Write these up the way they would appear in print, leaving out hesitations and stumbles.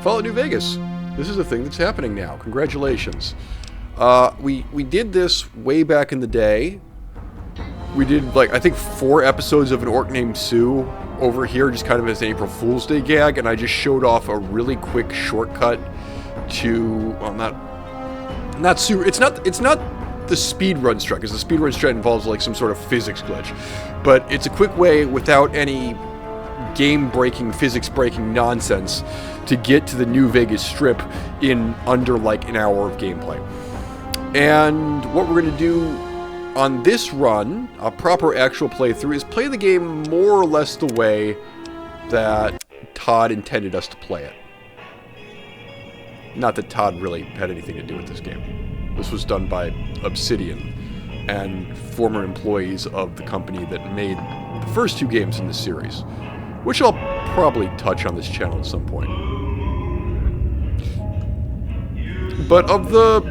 Fallout New Vegas. This is a thing that's happening now. Congratulations. We did this way back in the day. We did, like, I think 4 episodes of An Orc Named Sue over here, just kind of as an April Fool's Day gag, and I just showed off a really quick shortcut to, well, not Sue. It's not the speedrun strat, because the speedrun strat involves like some sort of physics glitch, but it's a quick way without any game-breaking, physics-breaking nonsense to get to the New Vegas Strip in under like an hour of gameplay. And what we're going to do on this run, a proper actual playthrough, is play the game more or less the way that Todd intended us to play it. Not that Todd really had anything to do with this game. This was done by Obsidian and former employees of the company that made the first 2 games in this series, which I'll probably touch on this channel at some point. But of the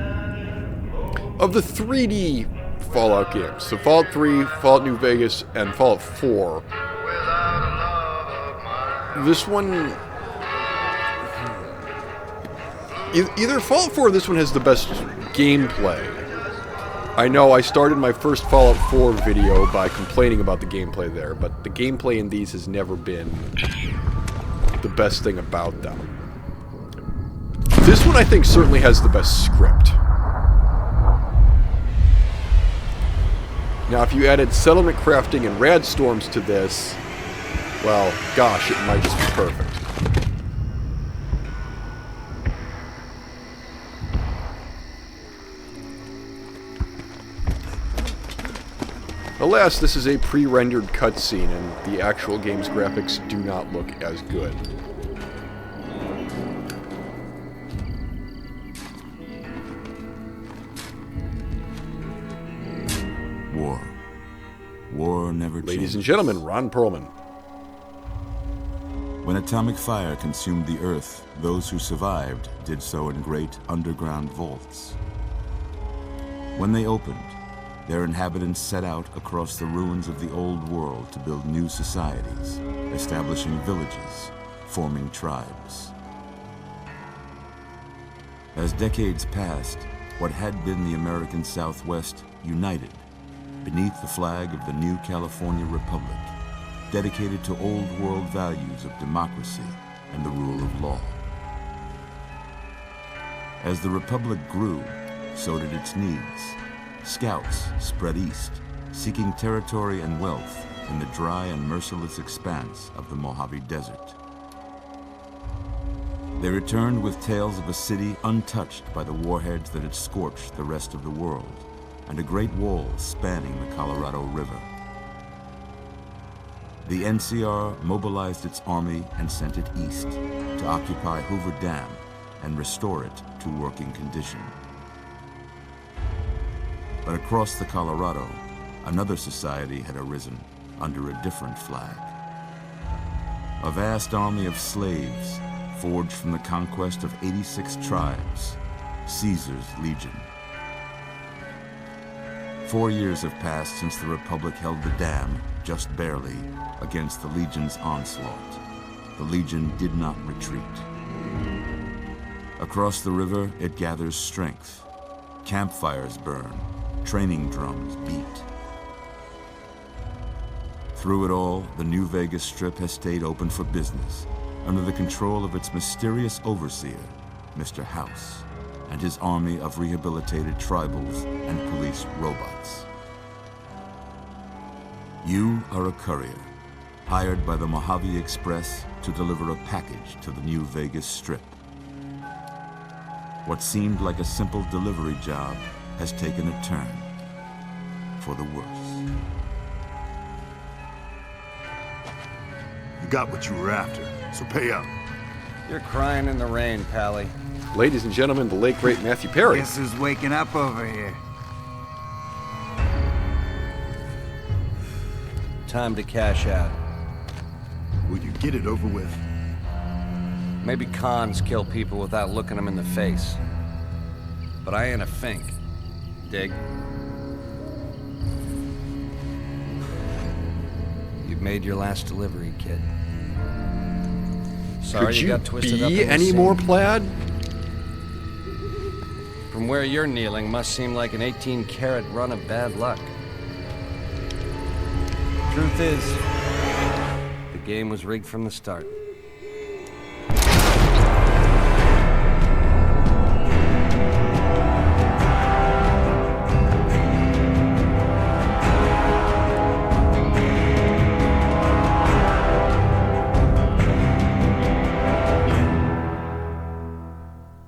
3D Fallout games, so Fallout 3, Fallout New Vegas, and Fallout 4, this one, either Fallout 4 or this one has the best gameplay. I know I started my first Fallout 4 video by complaining about the gameplay there, but the gameplay in these has never been the best thing about them. This one I think certainly has the best script. Now if you added settlement crafting and rad storms to this, well, gosh, it might just be perfect. Alas, this is a pre-rendered cutscene, and the actual game's graphics do not look as good. War never changes. Ladies and gentlemen, Ron Perlman. When atomic fire consumed the earth, those who survived did so in great underground vaults. When they opened, their inhabitants set out across the ruins of the old world to build new societies, establishing villages, forming tribes. As decades passed, what had been the American Southwest united beneath the flag of the new California Republic, dedicated to old world values of democracy and the rule of law. As the Republic grew, so did its needs. Scouts spread east, seeking territory and wealth in the dry and merciless expanse of the Mojave Desert. They returned with tales of a city untouched by the warheads that had scorched the rest of the world, and a great wall spanning the Colorado River. The NCR mobilized its army and sent it east to occupy Hoover Dam and restore it to working condition. But across the Colorado, another society had arisen under a different flag. A vast army of slaves forged from the conquest of 86 tribes, Caesar's Legion. 4 years have passed since the Republic held the dam, just barely, against the Legion's onslaught. The Legion did not retreat. Across the river, it gathers strength. Campfires burn, training drums beat. Through it all, the New Vegas Strip has stayed open for business, under the control of its mysterious overseer, Mr. House, and his army of rehabilitated tribals and police robots. You are a courier, hired by the Mojave Express to deliver a package to the New Vegas Strip. What seemed like a simple delivery job has taken a turn for the worse. You got what you were after, so pay up. You're crying in the rain, Pally. Ladies and gentlemen, the late great Matthew Perry. Guess who's waking up over here? Time to cash out. Will you get it over with? Maybe cons kill people without looking them in the face. But I ain't a fink. Dig? You've made your last delivery, kid. Sorry Could you you got twisted up be in the any scene. more plaid? From where you're kneeling must seem like an 18-carat run of bad luck. Truth is, the game was rigged from the start.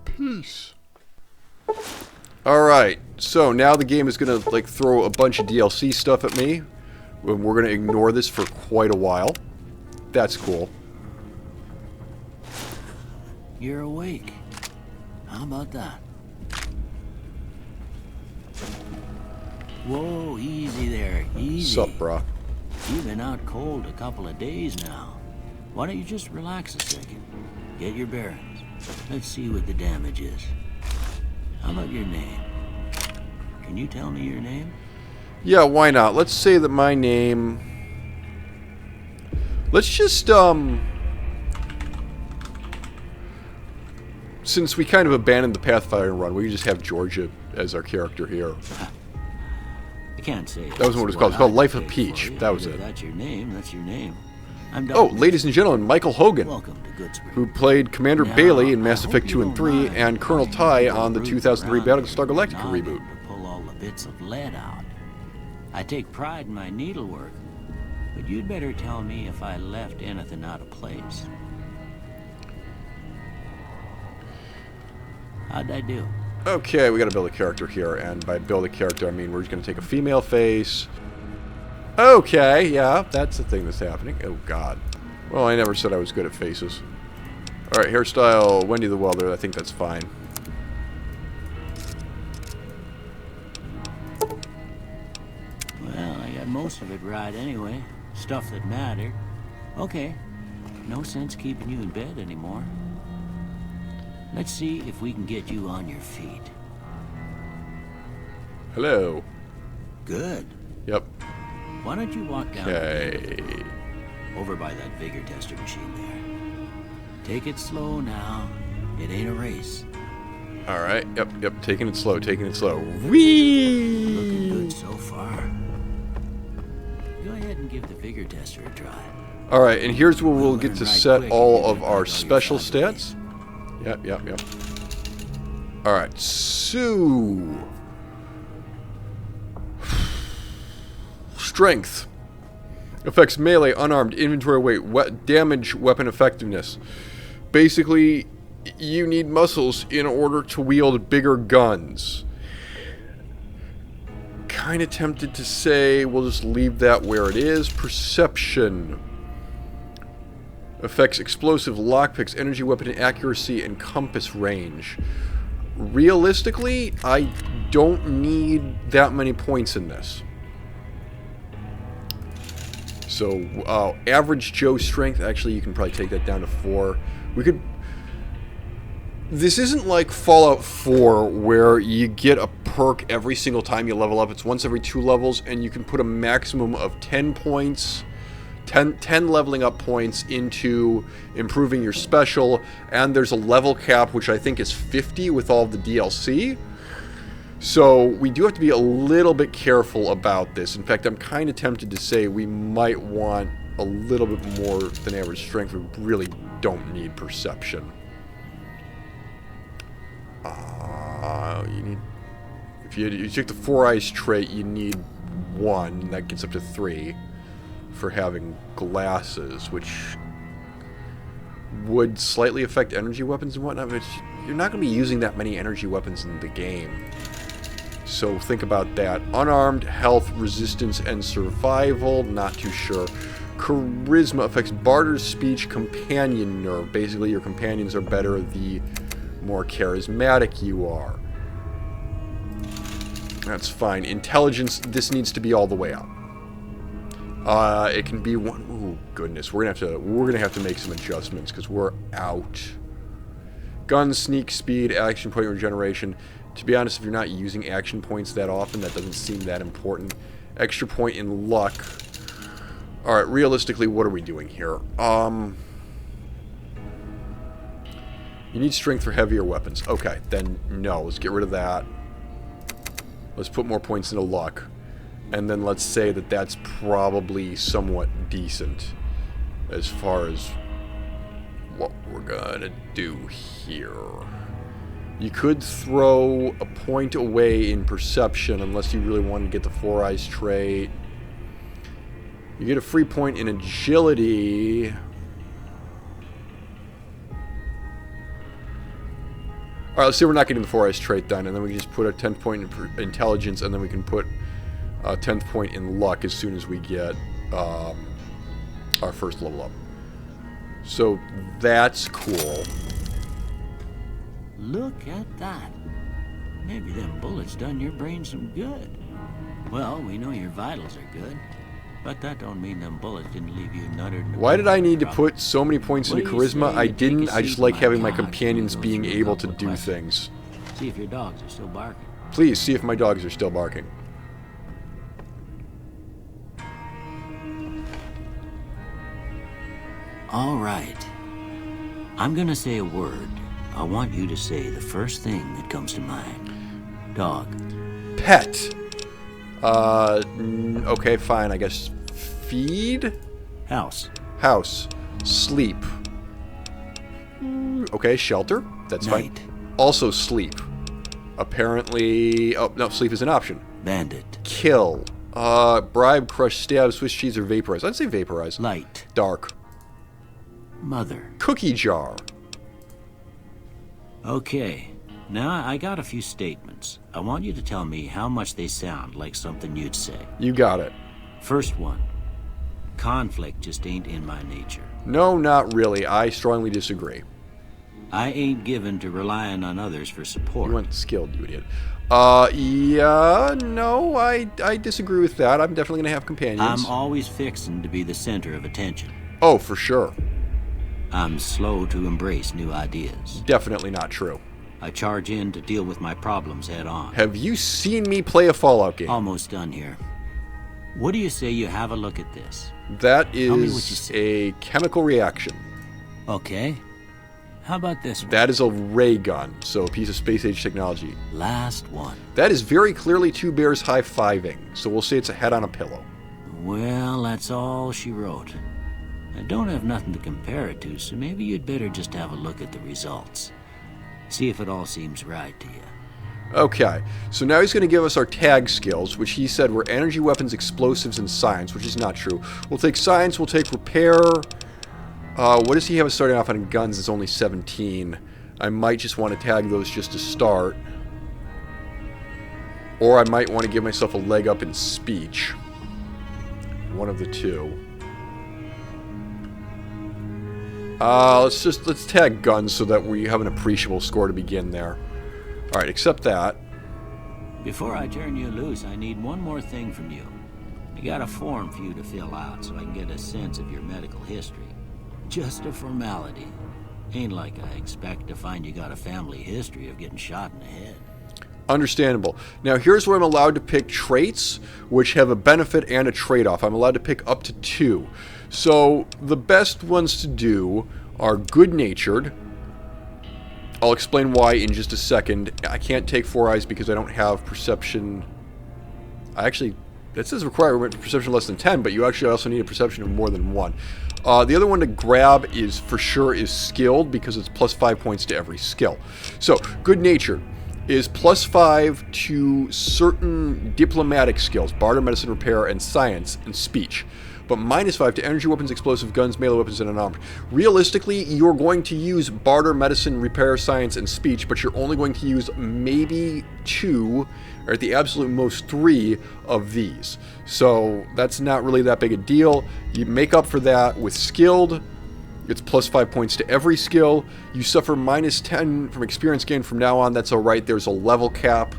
Peace. Alright, so now the game is going to like throw a bunch of DLC stuff at me. We're going to ignore this for quite a while. That's cool. You're awake. How about that? Whoa, easy there, easy. Sup, brah? You've been out cold a couple of days now. Why don't you just relax a second? Get your bearings. Let's see what the damage is. How about your name? Can you tell me your name? Yeah, why not? Let's say that my name... Let's just, since we kind of abandoned the Pathfinder run, we just have Georgia as our character here. I can't say. That wasn't what it was called. It's called Life of Peach. That was If it. that's your name, that's your name. I'm Oh, Dr. ladies and gentlemen, Michael Hogan, Welcome to Goodsprings. who played Commander Now, Bailey in I Mass hope Effect you 2 and don't 3, mind and Colonel if I Ty go on the rooting 2003 around Battlestar your Galactica noggin reboot. to pull all the bits of lead out. I take pride in my needlework, but you'd better tell me if I left anything out of place. How'd I do? Okay, we gotta build a character here, and by build a character, I mean we're just gonna take a female face. Okay, yeah, that's the thing that's happening. Oh, God. Well, I never said I was good at faces. Alright, hairstyle, Wendy the Welder, I think that's fine. Well, I got most of it right anyway. Stuff that mattered. Okay. No sense keeping you in bed anymore. Let's see if we can get you on your feet. Hello. Good. Yep. Why don't you walk down Okay. over by that vigor tester machine there? Take it slow now. It ain't a race. Alright, yep, taking it slow, taking it slow. Whee! Looking good so far. Go ahead and give the vigor tester a try. Alright, and here's where we'll get to Learn right set quick all if you of get our back on your special faculties. stats. Yep. Alright, so... Strength. Affects melee, unarmed, inventory weight, damage, weapon effectiveness. Basically, you need muscles in order to wield bigger guns. Kind of tempted to say we'll just leave that where it is. Perception. Affects explosive, lockpicks, energy weapon accuracy, and compass range. Realistically, I don't need that many points in this. So, average Joe strength, actually you can probably take that down to 4. We could... This isn't like Fallout 4 where you get a perk every single time you level up. It's once every 2 levels, and you can put a maximum of 10 points, 10 leveling up points into improving your special, and there's a level cap which I think is 50 with all of the DLC. So we do have to be a little bit careful about this. In fact, I'm kind of tempted to say we might want a little bit more than average strength. We really don't need perception. You need... If you take the 4 eyes trait, you need 1. That gets up to 3 for having glasses, which would slightly affect energy weapons and whatnot, but you're not going to be using that many energy weapons in the game. So think about that. Unarmed, health, resistance, and survival. Not too sure. Charisma affects barter, speech, companion nerve. Basically, your companions are better the more charismatic you are. That's fine. Intelligence, this needs to be all the way up. It can be one... Ooh, goodness. We're gonna have to make some adjustments because we're out. Gun, sneak, speed, action point regeneration. To be honest, if you're not using action points that often, that doesn't seem that important. Extra point in luck. Alright, realistically, what are we doing here? You need strength for heavier weapons. Okay, then no. Let's get rid of that. Let's put more points into luck. And then let's say that that's probably somewhat decent as far as what we're gonna do here. You could throw a point away in perception unless you really want to get the Four Eyes trait. You get a free point in agility. Alright, let's say we're not getting the Four Eyes trait then, and then we can just put a 10th point in intelligence, and then we can put a 10th point in luck as soon as we get our first level up. So that's cool. Look at that. Maybe them bullets done your brain some good. Well, we know your vitals are good, but that don't mean them bullets didn't leave you nuttered. Why did I need to put so many points into charisma? I didn't. I just like having my companions being able to do things. See if your dogs are still barking. Please see if my dogs are still barking. All right. I'm gonna say a word. I want you to say the first thing that comes to mind. Dog. Pet. Okay, fine. I guess feed? House. House. Sleep. Okay, shelter. That's Night. fine. Also sleep. Apparently... Oh, no, sleep is an option. Bandit. Kill. Bribe, crush, stab, Swiss cheese, or vaporize. I'd say vaporize. Light. Dark. Mother. Cookie jar. Okay. Now I got a few statements. I want you to tell me how much they sound like something you'd say. You got it. First one. Conflict just ain't in my nature. No, not really. I strongly disagree. I ain't given to relying on others for support. You went skilled, you idiot. Yeah, no, I disagree with that. I'm definitely going to have companions. I'm always fixing to be the center of attention. Oh, for sure. I'm slow to embrace new ideas. Definitely not true. I charge in to deal with my problems head on. Have you seen me play a Fallout game? Almost done here. What do you say you have a look at this? That Tell me what you is see. a chemical reaction. Okay. How about this one? That is a ray gun, so a piece of space age technology. Last one. That is very clearly two bears high-fiving, so we'll say it's a head on a pillow. Well, that's all she wrote. I don't have nothing to compare it to, so maybe you'd better just have a look at the results. See if it all seems right to you. Okay, so now he's going to give us our tag skills, which he said were energy, weapons, explosives, and science, which is not true. We'll take science, we'll take repair. What does he have us starting off on guns? It's only 17. I might just want to tag those just to start. Or I might want to give myself a leg up in speech. One of the two. Let's tag guns so that we have an appreciable score to begin there. Alright, accept that. Before I turn you loose, I need one more thing from you. I got a form for you to fill out so I can get a sense of your medical history. Just a formality. Ain't like I expect to find you got a family history of getting shot in the head. Understandable. Now here's where I'm allowed to pick traits, which have a benefit and a trade-off. I'm allowed to pick up to 2. So the best ones to do are good-natured. I'll explain why in just a second. I can't take 4 eyes because I don't have perception. That says require perception less than 10, but you actually also need a perception of more than 1. The other one to grab is for sure is skilled because it's plus 5 points to every skill. So good-natured is plus 5 to certain diplomatic skills, barter, medicine, repair, and science, and speech. But minus 5 to energy, weapons, explosive, guns, melee weapons, and unarmed. Realistically, you're going to use barter, medicine, repair, science, and speech, but you're only going to use maybe 2, or at the absolute most 3 of these. So that's not really that big a deal. You make up for that with skilled. It's plus 5 points to every skill. You suffer minus 10 from experience gain from now on. That's alright. There's a level cap.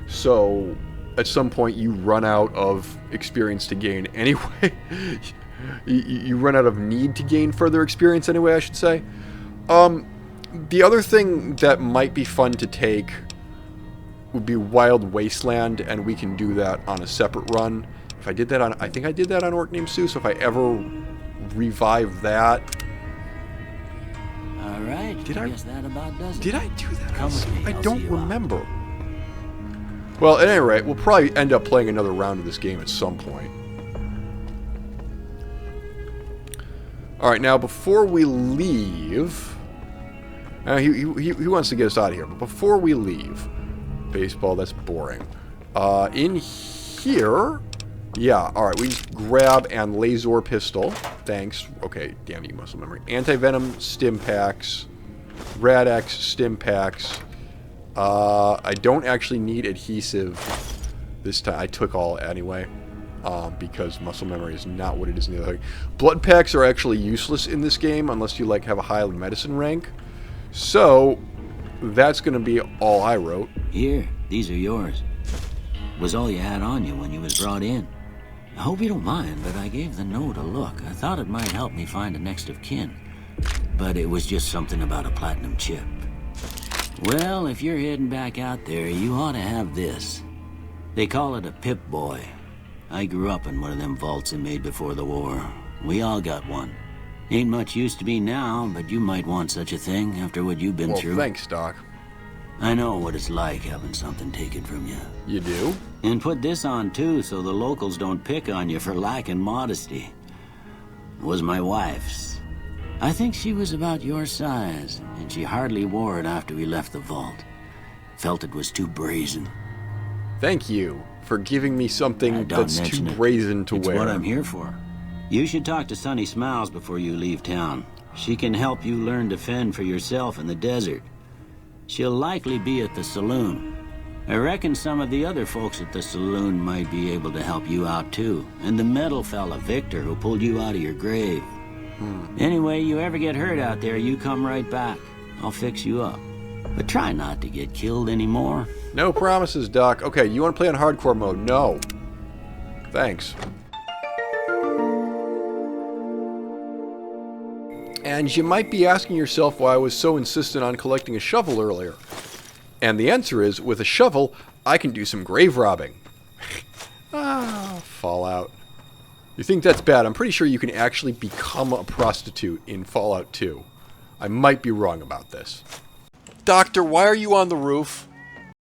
So at some point you run out of experience to gain anyway. You run out of need to gain further experience anyway, I should say. The other thing that might be fun to take would be Wild Wasteland, and we can do that on a separate run. If I did that on, I think I did that on Orc Named Sue, so if I ever revive that... All right. I guess that about does it. Did I do that? Come with me, I I'll don't see you out. remember. Well, at any rate, we'll probably end up playing another round of this game at some point. Alright, now before we leave... he wants to get us out of here, but before we leave... Baseball, that's boring. In here... Yeah, alright, we just grab and laser pistol. Thanks. Okay, damn you, muscle memory. Anti-venom, stim packs. Rad-X, stim packs. I don't actually need adhesive this time. I took all anyway. Because muscle memory is not what it is in the other thing. Blood packs are actually useless in this game unless you like have a high medicine rank. So, that's going to be all I wrote. Here, these are yours. Was all you had on you when you was brought in. I hope you don't mind, but I gave the note a look. I thought it might help me find a next of kin. But it was just something about a platinum chip. Well, if you're heading back out there, you ought to have this. They call it a Pip-Boy. I grew up in one of them vaults they made before the war. We all got one. Ain't much use to me now, but you might want such a thing after what you've been through. Thanks, Doc. I know what it's like having something taken from you. You do? And put this on too, so the locals don't pick on you for lacking modesty. It was my wife's. I think she was about your size, and she hardly wore it after we left the vault. Felt it was too brazen. Thank you for giving me something that's too brazen to wear. It's what I'm here for. You should talk to Sunny Smiles before you leave town. She can help you learn to fend for yourself in the desert. She'll likely be at the saloon. I reckon some of the other folks at the saloon might be able to help you out too. And the metal fella, Victor, who pulled you out of your grave. Anyway, you ever get hurt out there, you come right back. I'll fix you up. But try not to get killed anymore. No promises, Doc. Okay, you want to play on hardcore mode? No. Thanks. And you might be asking yourself why I was so insistent on collecting a shovel earlier. And the answer is, with a shovel, I can do some grave robbing. Fallout. You think that's bad? I'm pretty sure you can actually become a prostitute in Fallout 2. I might be wrong about this. Doctor, why are you on the roof?